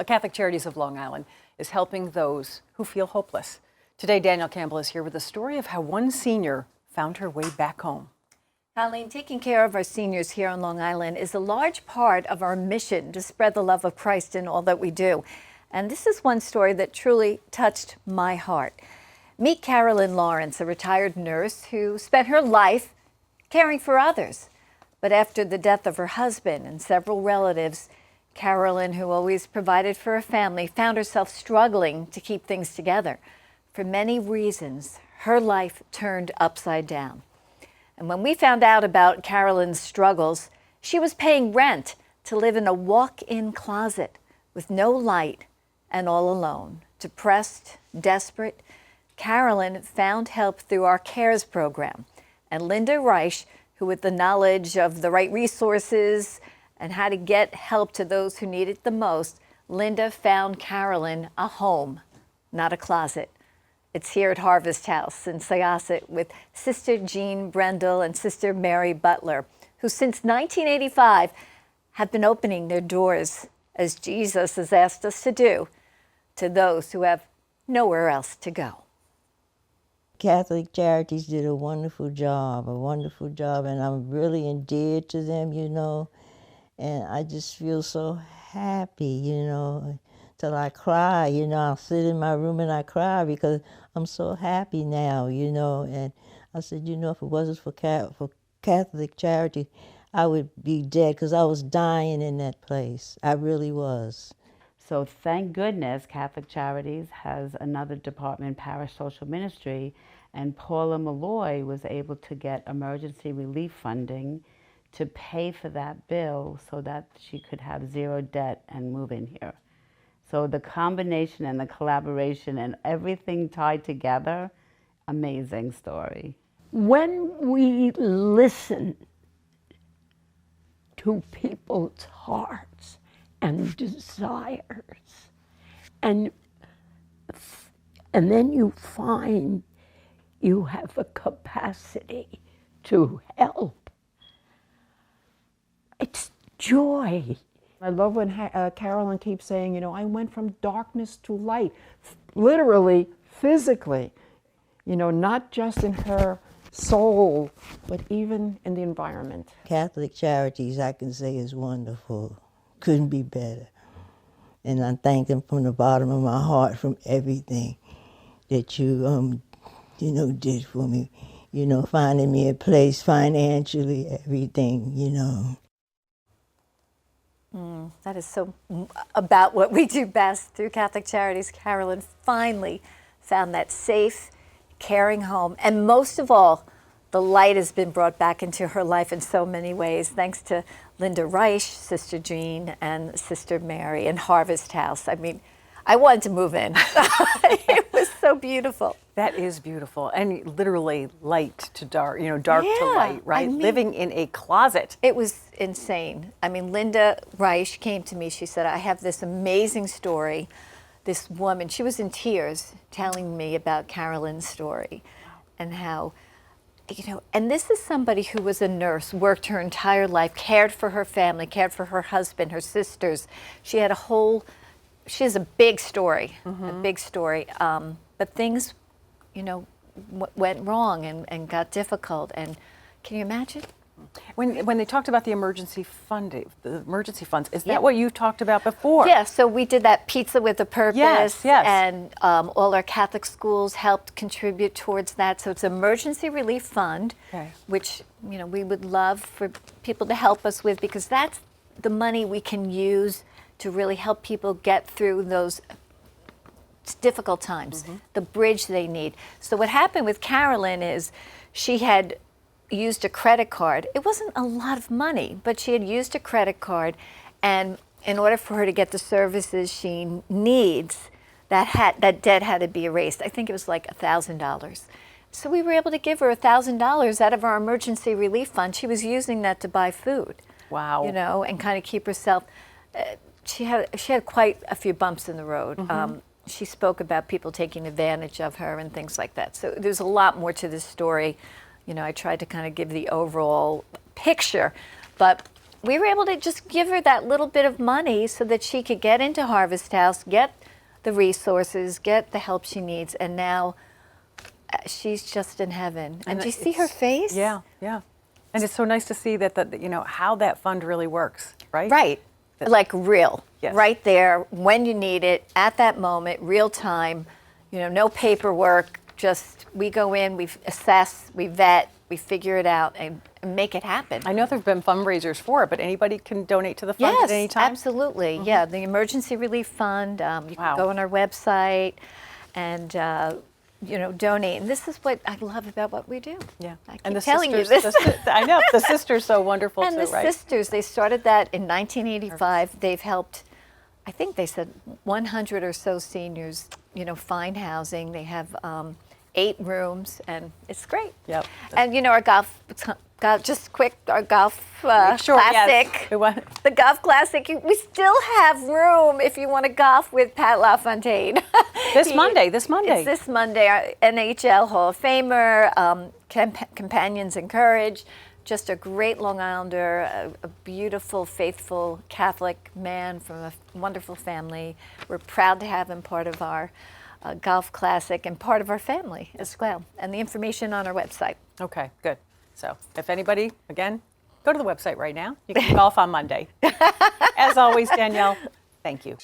The Catholic Charities of Long Island is helping those who feel hopeless. Today, Danielle Campbell is here with a story of how one senior found her way back home. Colleen, taking care of our seniors here on Long Island is a large part of our mission to spread the love of Christ in all that we do. And this is one story that truly touched my heart. Meet Carolyn Lawrence, a retired nurse who spent her life caring for others. But after the death of her husband and several relatives, Carolyn, who always provided for her family, found herself struggling to keep things together. For many reasons, her life turned upside down. And when we found out about Carolyn's struggles, she was paying rent to live in a walk-in closet with no light and all alone. Depressed, desperate, Carolyn found help through our CARES program. And Linda Reich, who with the knowledge of the right resources and how to get help to those who need it the most, Linda found Carolyn a home, not a closet. It's here at Harvest House in Syosset with Sister Jean Brendel and Sister Mary Butler, who since 1985 have been opening their doors, as Jesus has asked us to do, to those who have nowhere else to go. Catholic Charities did a wonderful job, and I'm really endeared to them, and I just feel so happy, till I cry, I'll sit in my room and I cry because I'm so happy now, and I said, if it wasn't for Catholic Charities, I would be dead because I was dying in that place. I really was. So thank goodness Catholic Charities has another department, Parish Social Ministry, and Paula Malloy was able to get emergency relief funding to pay for that bill so that she could have zero debt and move in here. So the combination and the collaboration and everything tied together, amazing story. When we listen to people's hearts and desires, and then you find you have a capacity to help, it's joy. I love when Carolyn keeps saying, I went from darkness to light, literally, physically, not just in her soul, but even in the environment. Catholic Charities, I can say, is wonderful. Couldn't be better. And I thank them from the bottom of my heart from everything that you, did for me. Finding me a place financially, everything, That is so about what we do best through Catholic Charities. Carolyn finally found that safe, caring home. And most of all, the light has been brought back into her life in so many ways, thanks to Linda Reich, Sister Jean, and Sister Mary in Harvest House. I mean, I wanted to move in. It was so beautiful. That is beautiful. And literally light to dark, dark to light, right? Living in a closet. It was insane. I mean, Linda Reich came to me. She said, I have this amazing story. This woman, she was in tears telling me about Carolyn's story and how, and this is somebody who was a nurse, worked her entire life, cared for her family, cared for her husband, her sisters. She has a big story, a big story. But things, went wrong and got difficult. And can you imagine? When they talked about the emergency funding, the emergency funds, is that what you talked about before? Yeah, so we did that Pizza with a Purpose. Yes. And all our Catholic schools helped contribute towards that. So it's an emergency relief fund, which, we would love for people to help us with, because that's the money we can use to really help people get through those difficult times, the bridge they need. So what happened with Carolyn is she had used a credit card. It wasn't a lot of money, but she had used a credit card, and in order for her to get the services she needs, that debt had to be erased. I think it was like $1,000. So we were able to give her $1,000 out of our emergency relief fund. She was using that to buy food. Wow. And kind of keep herself. She had quite a few bumps in the road. She spoke about people taking advantage of her and things like that. So there's a lot more to this story. I tried to kind of give the overall picture, but we were able to just give her that little bit of money so that she could get into Harvest House, get the resources, get the help she needs, and now she's just in heaven. And do you see her face? Yeah, yeah. And it's so nice to see that, how that fund really works, right? Right. Like real. Yes. Right there when you need it, at that moment, real time, no paperwork, just we go in, we assess, we vet, we figure it out and make it happen. I know there have been fundraisers for it, but anybody can donate to the fund Yes, at any time? absolutely. Yeah, the Emergency Relief Fund, you can go on our website and donate. And this is what I love about what we do. Yeah. I keep And the telling you sisters, this. I know, the sisters so wonderful And too, the right? sisters, they started that in 1985. They've helped, I think they said 100 or so seniors, find housing. They have 8 rooms, and it's great. Yep. And our golf, just quick, our golf Sure, yes. classic. The golf classic. We still have room if you want to golf with Pat LaFontaine. This Monday. It's this Monday. Our NHL Hall of Famer, Companions in Courage. Just a great Long Islander, a beautiful, faithful Catholic man from a wonderful family. We're proud to have him part of our golf classic and part of our family as well. And the information on our website. Okay, good. So if anybody, again, go to the website right now. You can golf on Monday. As always, Danielle, thank you.